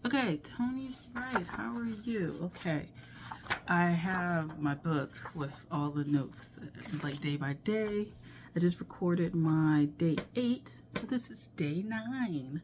Okay, Tony's right. How are you? Okay. I have my book with all the notes, like day by day. I just recorded my day 8, so this is day 9.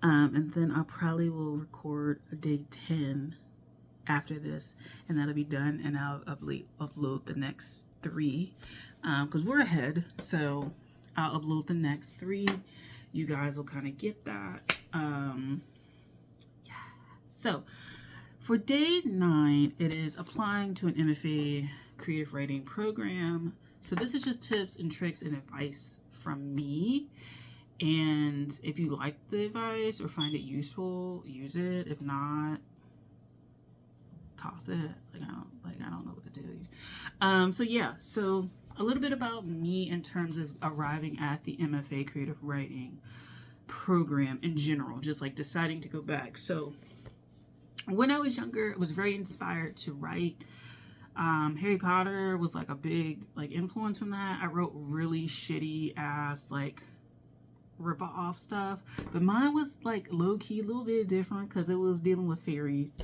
And then I probably will record a day 10 after this, and that'll be done, and I'll upload the next 3 because we're ahead. So I'll upload the next 3. You guys will kind of get that. So for day 9, it is applying to an MFA creative writing program. So this is just tips and tricks and advice from me. And if you like the advice or find it useful, use it. If not, toss it. I don't know what to tell you. So a little bit about me in terms of arriving at the MFA creative writing program in general, just like deciding to go back. So when I was younger, I was very inspired to write. Harry Potter was like a big influence from that. I wrote really shitty ass rip-off stuff, but mine was low-key, a little bit different because it was dealing with fairies.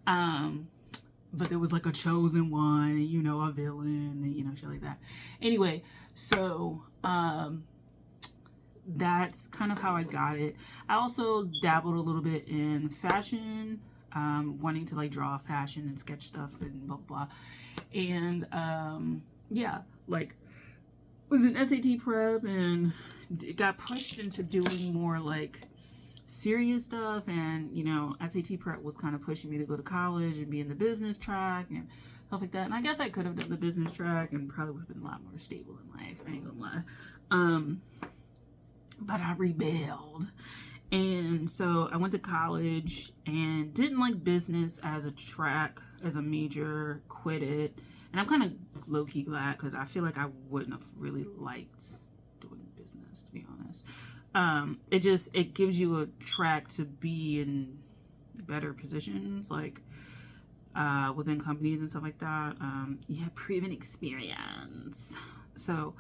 But there was a chosen one, and a villain, and shit like that. Anyway, so that's kind of how I got it. I also dabbled a little bit in fashion, wanting to draw fashion and sketch stuff and blah blah. And was in SAT prep and got pushed into doing more serious stuff, and SAT prep was kind of pushing me to go to college and be in the business track and stuff like that. And I guess I could have done the business track and probably would have been a lot more stable in life, I ain't gonna lie. But I rebelled. And so I went to college and didn't like business as a track, as a major, quit it. And I'm kind of low-key glad because I feel like I wouldn't have really liked doing business, to be honest. It gives you a track to be in better positions, within companies and stuff like that. You have proven experience. So,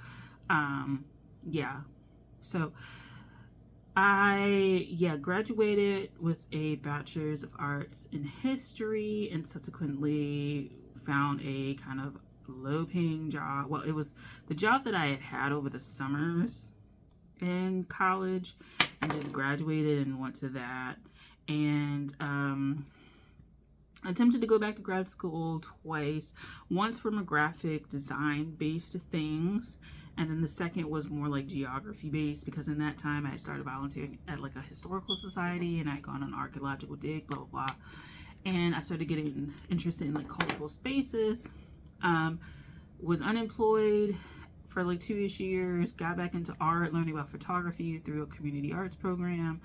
So I graduated with a bachelor's of arts in history and subsequently found a kind of low-paying job. Well, it was the job that I had over the summers in college, and just graduated and went to that. And attempted to go back to grad school twice. Once from a graphic design based things, and then the second was more geography based, because in that time I had started volunteering at a historical society, and I had gone on an archaeological dig, blah blah blah. And I started getting interested in cultural spaces. Was unemployed for 2-ish years, got back into art, learning about photography through a community arts program,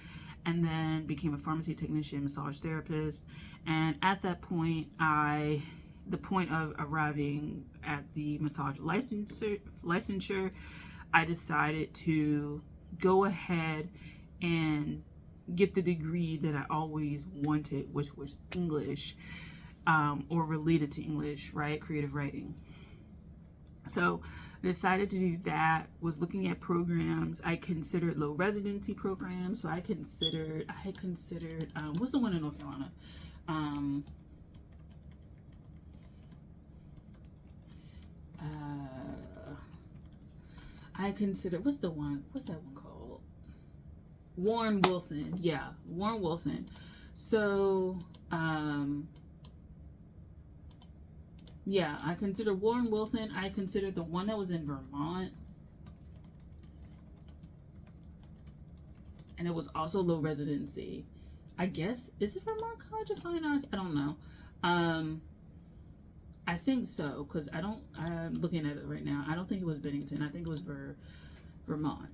and then became a pharmacy technician, massage therapist. And at that point, the point of arriving at the massage licensure, I decided to go ahead and get the degree that I always wanted, which was English, or related to English, right? Creative writing. So I decided to do that, was looking at programs. I considered low residency programs. So I had considered, what's the one in North Carolina? I considered, what's that one called? Warren Wilson. Yeah, Warren Wilson. So, I considered Warren Wilson. I considered the one that was in Vermont. And it was also low residency. I guess, is it Vermont College of Fine Arts? I don't know. I think so, because I'm looking at it right now. I don't think it was Bennington. I think it was Vermont.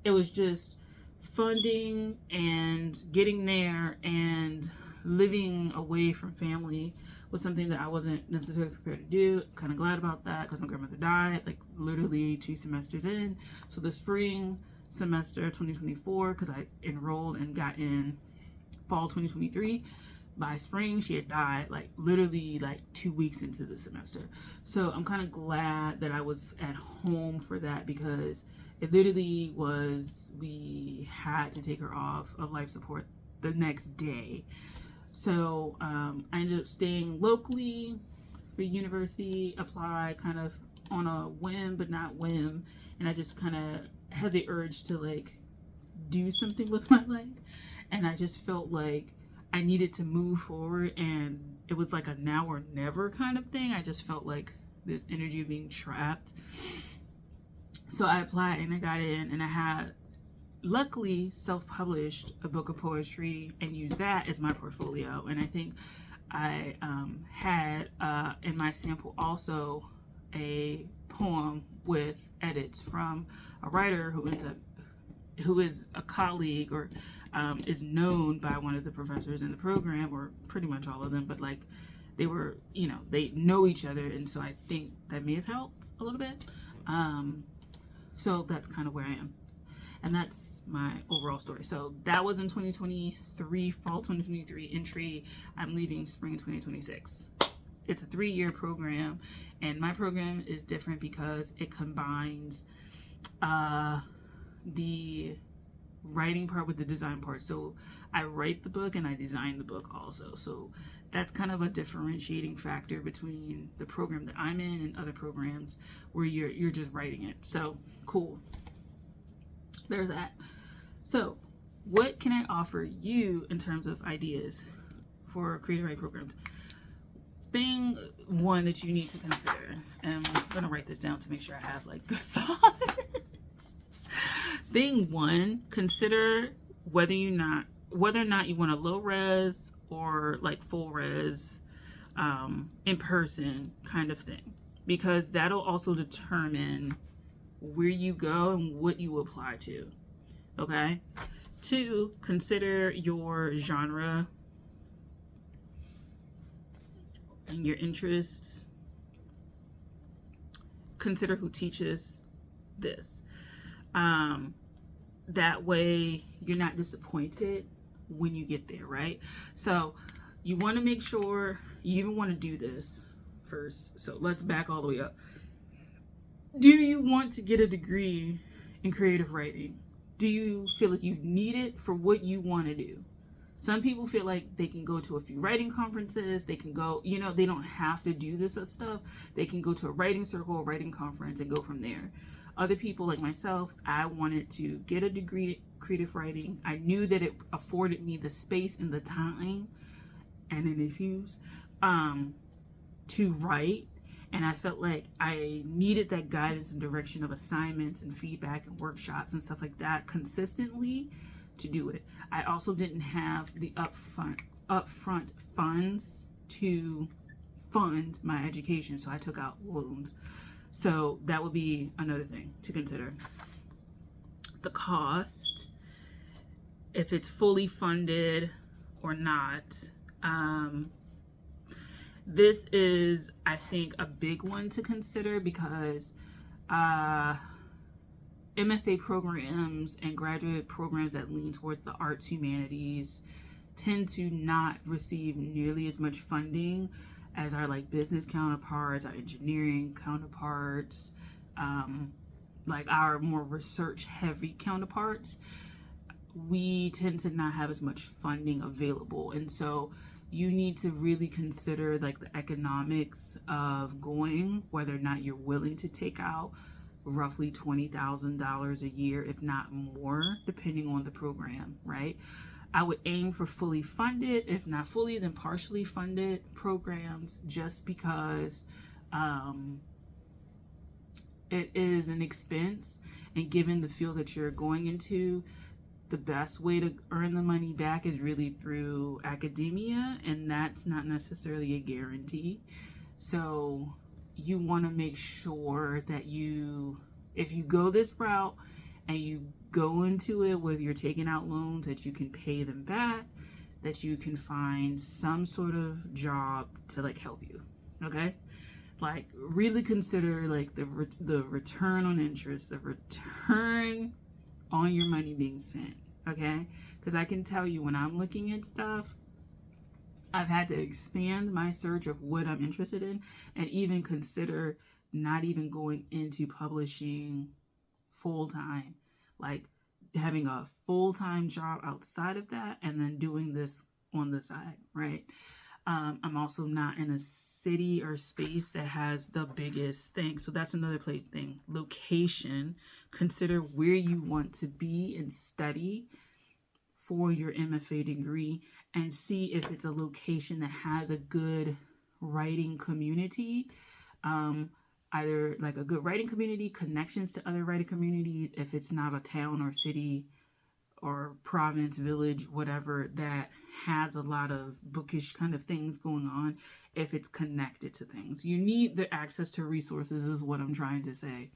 It was just funding and getting there, and living away from family was something that I wasn't necessarily prepared to do. Kind of glad about that, because my grandmother died literally 2 semesters in. So the spring semester 2024, because I enrolled and got in fall 2023, by spring she had died, literally 2 weeks into the semester. So I'm kind of glad that I was at home for that, because it literally was, we had to take her off of life support the next day. So I ended up staying locally for university, apply kind of on a whim, but not whim. And I just kind of had the urge to like do something with my life. And I just felt like I needed to move forward, and it was like a now or never kind of thing. I just felt like this energy of being trapped. So I applied and I got in, and I had luckily self-published a book of poetry and used that as my portfolio. And I think I had in my sample also a poem with edits from a writer who is a colleague or is known by one of the professors in the program, or pretty much all of them, but like they were, they know each other, and so I think that may have helped a little bit. So that's kind of where I am. And that's my overall story. So that was in 2023, fall 2023 entry. I'm leaving spring 2026. It's a 3-year program, and my program is different because it combines the writing part with the design part. So I write the book and I design the book also. So that's kind of a differentiating factor between the program that I'm in and other programs where you're just writing it. So cool. There's that. So what can I offer you in terms of ideas for creative writing programs? Thing one that you need to consider, and I'm gonna write this down to make sure I have like good thoughts. Thing one, consider whether or not you want a low res or like full res in person kind of thing, because that'll also determine where you go and what you apply to. Okay. 2, consider your genre and your interests. Consider who teaches this. That way you're not disappointed when you get there, right? So you want to make sure you even want to do this first. So let's back all the way up. Do you want to get a degree in creative writing? Do you feel like you need it for what you want to do? Some people feel like they can go to a few writing conferences. They can go, they don't have to do this stuff. They can go to a writing circle, a writing conference, and go from there. Other people like myself, I wanted to get a degree in creative writing. I knew that it afforded me the space and the time and an excuse to write. And I felt like I needed that guidance and direction of assignments and feedback and workshops and stuff like that consistently to do it. I also didn't have the upfront funds to fund my education, so I took out loans. So that would be another thing to consider. The cost, if it's fully funded or not. This is, I think, a big one to consider because MFA programs and graduate programs that lean towards the arts humanities tend to not receive nearly as much funding as our like business counterparts, our engineering counterparts, like our more research heavy counterparts. We tend to not have as much funding available, and so you need to really consider like the economics of going, whether or not you're willing to take out roughly $20,000 a year, if not more, depending on the program, right? I would aim for fully funded, if not fully, then partially funded programs, just because it is an expense, and given the field that you're going into, the best way to earn the money back is really through academia, and that's not necessarily a guarantee. So you want to make sure that if you go this route and you go into it where you're taking out loans, that you can pay them back, that you can find some sort of job to like help you. Okay, like really consider like the return on interest, the return on your money being spent. Okay, because I can tell you when I'm looking at stuff, I've had to expand my search of what I'm interested in, and even consider not even going into publishing full time, like having a full-time job outside of that and then doing this on the side, right? I'm also not in a city or space that has the biggest thing. So that's another place thing. Location. Consider where you want to be and study for your MFA degree, and see if it's a location that has a good writing community. Either like a good writing community, connections to other writing communities, if it's not a town or city or province, village, whatever, that has a lot of bookish kind of things going on, if it's connected to things. You need the access to resources is what I'm trying to say.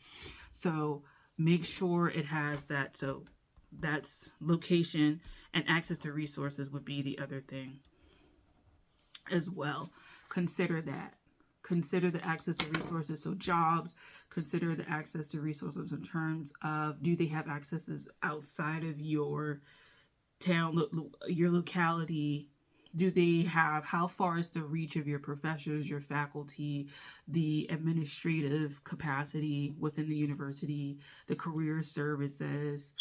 So make sure it has that. So that's location, and access to resources would be the other thing as well. Consider that. Consider the access to resources. So jobs, consider the access to resources in terms of, do they have accesses outside of your town, your locality? Do they have, how far is the reach of your professors, your faculty, the administrative capacity within the university, the career services,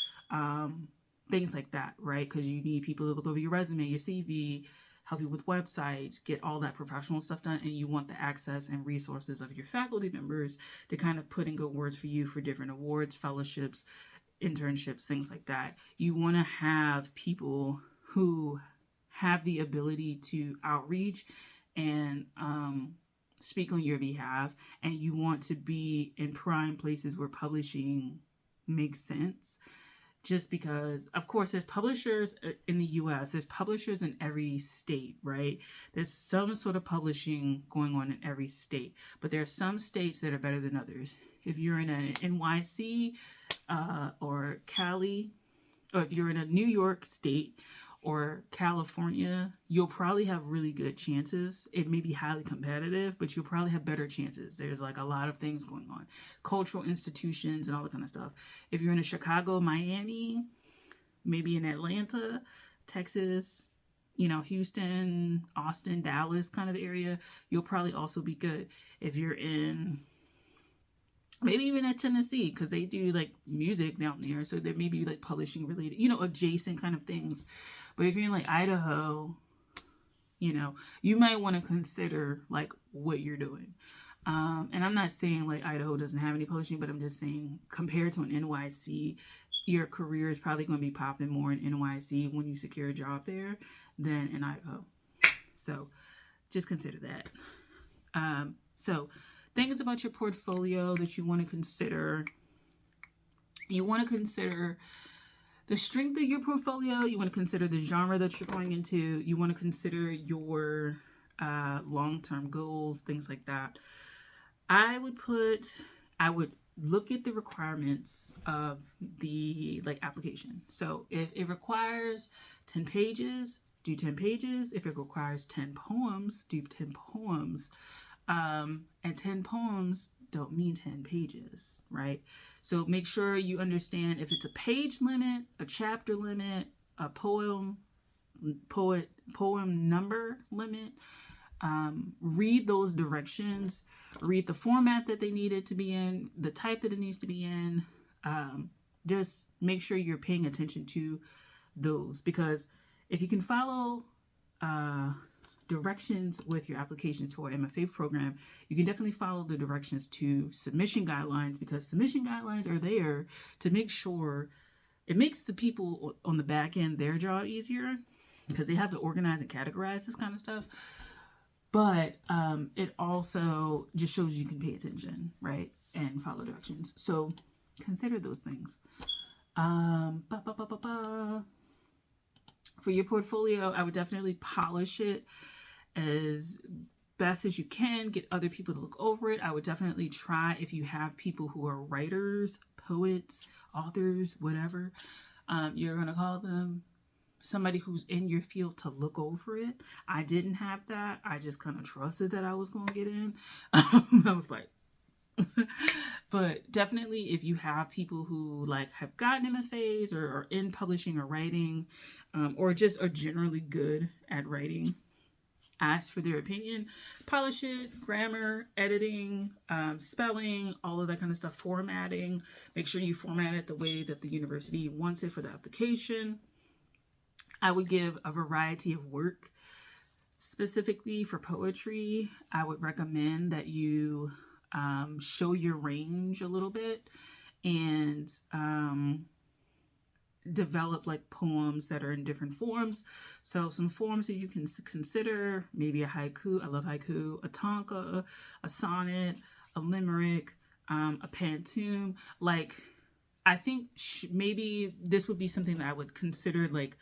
things like that, right? Because you need people to look over your resume, your CV, help you with websites, get all that professional stuff done, and you want the access and resources of your faculty members to kind of put in good words for you for different awards, fellowships, internships, things like that. You want to have people who have the ability to outreach and speak on your behalf, and you want to be in prime places where publishing makes sense. Just because, of course, there's publishers in the US, there's publishers in every state, right? There's some sort of publishing going on in every state, but there are some states that are better than others. If you're in a NYC or Cali, or if you're in a New York state or California, you'll probably have really good chances. It may be highly competitive, but you'll probably have better chances. There's like a lot of things going on. Cultural institutions and all that kind of stuff. If you're in a Chicago, Miami, maybe in Atlanta, Texas, Houston, Austin, Dallas kind of area, you'll probably also be good. If you're in maybe even at Tennessee, because they do like music down there, so there may be like publishing related, adjacent kind of things. But if you're in like Idaho, you might want to consider like what you're doing. And I'm not saying like Idaho doesn't have any publishing, but I'm just saying compared to an NYC, your career is probably going to be popping more in NYC when you secure a job there than in Idaho. So just consider that. So things about your portfolio that you want to consider. You want to consider the strength of your portfolio. You want to consider the genre that you're going into. You want to consider your long-term goals, things like that. I would look at the requirements of the application. So if it requires 10 pages, do 10 pages. If it requires 10 poems, do 10 poems. And 10 poems don't mean 10 pages, right? So make sure you understand if it's a page limit, a chapter limit, a poem number limit. Read those directions, read the format that they need it to be in, the type that it needs to be in. Just make sure you're paying attention to those, because if you can follow directions with your application to our MFA program, you can definitely follow the directions to submission guidelines, because submission guidelines are there to make sure it makes the people on the back end their job easier, because they have to organize and categorize this kind of stuff. But it also just shows you can pay attention, right, and follow directions. So consider those things. For your portfolio, I would definitely polish it as best as you can. Get other people to look over it. I would definitely try, if you have people who are writers, poets, authors, whatever you're going to call them, somebody who's in your field to look over it. I didn't have that. I just kind of trusted that I was going to get in. I was like, but definitely if you have people who have gotten MFAs or are in publishing or writing, or just are generally good at writing, ask for their opinion, polish it, grammar, editing, spelling, all of that kind of stuff, formatting. Make sure you format it the way that the university wants it for the application. I would give a variety of work. Specifically for poetry, I would recommend that you show your range a little bit and develop like poems that are in different forms. So some forms that you can consider, maybe a haiku. I love haiku. A tanka, a sonnet, a limerick, a pantoum. Like, I think maybe this would be something that I would consider, like,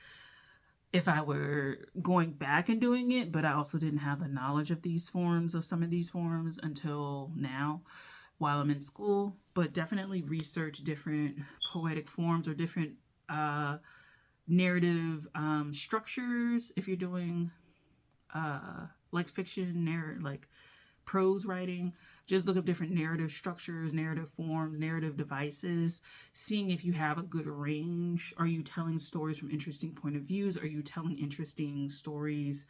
if I were going back and doing it, but I also didn't have the knowledge of these forms, of some of these forms, until now while I'm in school. But definitely research different poetic forms or different narrative structures. If you're doing like fiction, like prose writing, just look up different narrative structures, narrative forms, narrative devices, seeing if you have a good range. Are you telling stories from interesting point of views? Are you telling interesting stories?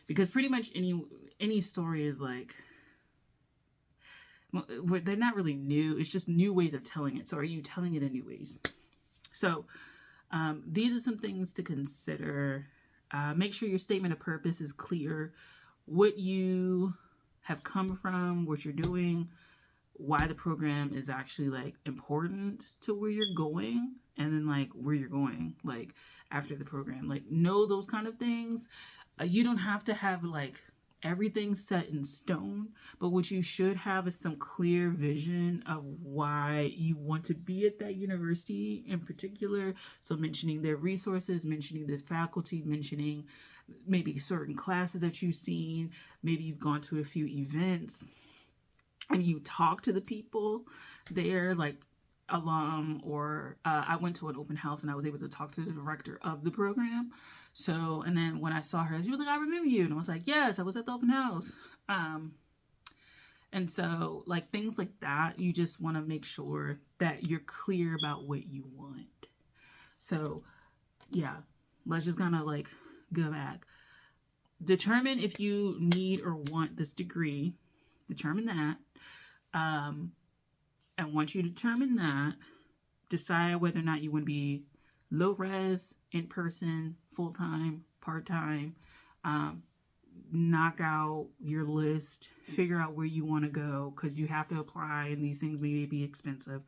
Because pretty much any story is like, they're not really new. It's just new ways of telling it. So are you telling it in new ways? So these are some things to consider. Make sure your statement of purpose is clear. What you have come from, what you're doing, why the program is actually like important to where you're going, and then like where you're going like after the program. Like, know those kind of things. You don't have to have like everything set in stone, but what you should have is some clear vision of why you want to be at that university in particular. So mentioning their resources, mentioning the faculty, mentioning maybe certain classes that you've seen, maybe you've gone to a few events and you talk to the people there, like alum, or I went to an open house and I was able to talk to the director of the program. So, and then when I saw her, she was like, I remember you. And I was like, yes, I was at the open house. And so like things like that, you just want to make sure that you're clear about what you want. So yeah, let's just kind of like go back. Determine if you need or want this degree. Determine that. And once you determine that, decide whether or not you want to be low res, in person, full time, part time. Knock out your list. Figure out where you want to go, because you have to apply, and these things may be expensive.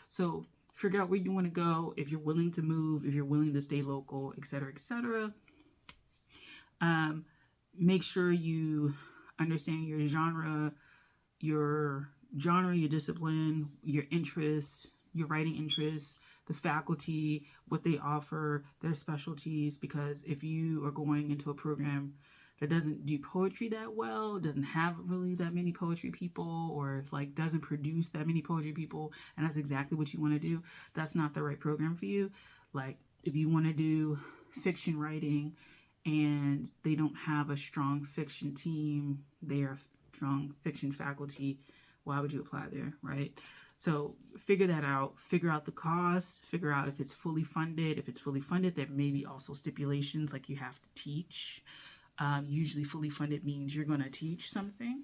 So figure out where you want to go. If you're willing to move, if you're willing to stay local, etc., etc. Make sure you understand your genre, your discipline, your interests, your writing interests, the faculty, what they offer, their specialties. Because if you are going into a program that doesn't do poetry that well, doesn't have really that many poetry people, or like doesn't produce that many poetry people, and that's exactly what you want to do, that's not the right program for you. Like, if you want to do fiction writing and they don't have a strong fiction team, they are strong fiction faculty, why would you apply there, right? So figure that out. Figure out the cost. Figure out if it's fully funded. If it's fully funded, there may be also stipulations like you have to teach. Usually fully funded means you're going to teach something.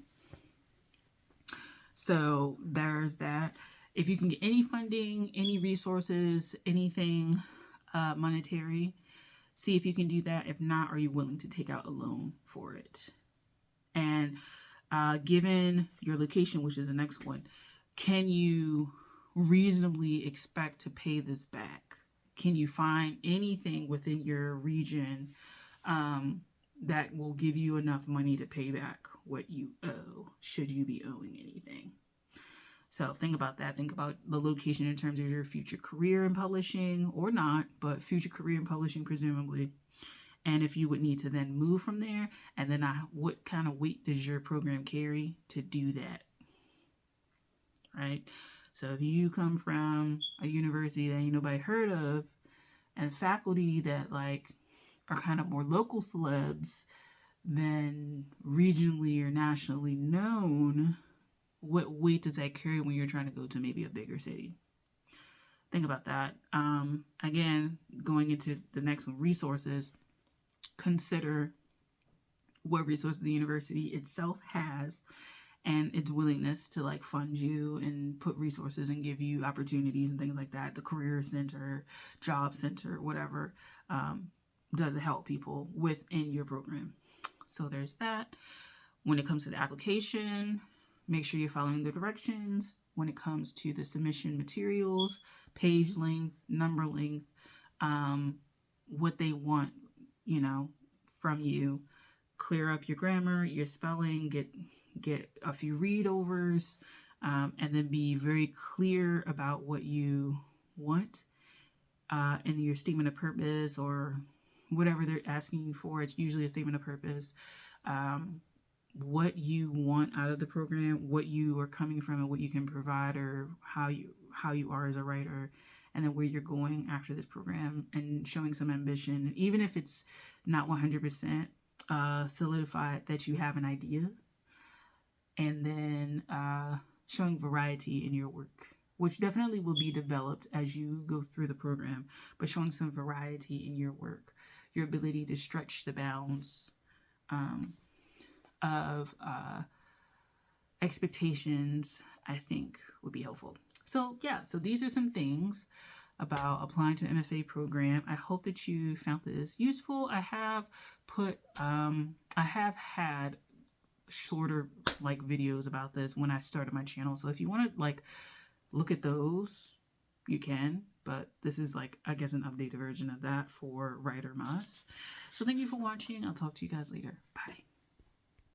So there's that. If you can get any funding, any resources, anything monetary, see if you can do that. If not, are you willing to take out a loan for it? And given your location, which is the next one, can you reasonably expect to pay this back? Can you find anything within your region that will give you enough money to pay back what you owe, should you be owing anything? So think about that. Think about the location in terms of your future career in publishing, or not, but future career in publishing presumably. And if you would need to then move from there, and then what kind of weight does your program carry to do that? Right? So if you come from a university that ain't nobody heard of, and faculty that like are kind of more local celebs than regionally or nationally known, what weight does that carry when you're trying to go to maybe a bigger city? Think about that. Again, going into the next one, resources. Consider what resources the university itself has and its willingness to like fund you and put resources and give you opportunities and things like that. The career center, job center, whatever, does help people within your program. So there's that. When it comes to the application, make sure you're following the directions. When it comes to the submission materials, page length, number length, what they want, you know, from you. Clear up your grammar, your spelling, get a few read-overs, and then be very clear about what you want in your statement of purpose or whatever they're asking you for. It's usually a statement of purpose. What you want out of the program, what you are coming from and what you can provide, or how you are as a writer, and then where you're going after this program, and showing some ambition. Even if it's not 100% solidified, that you have an idea. And then showing variety in your work, which definitely will be developed as you go through the program, but showing some variety in your work, your ability to stretch the bounds of expectations, I think would be helpful. So yeah, so these are some things about applying to an MFA program. I hope that you found this useful. I have had shorter like videos about this when I started my channel. So if you want to like look at those, you can, but this is like, I guess, an updated version of that for Writer Must. So thank you for watching. I'll talk to you guys later. Bye.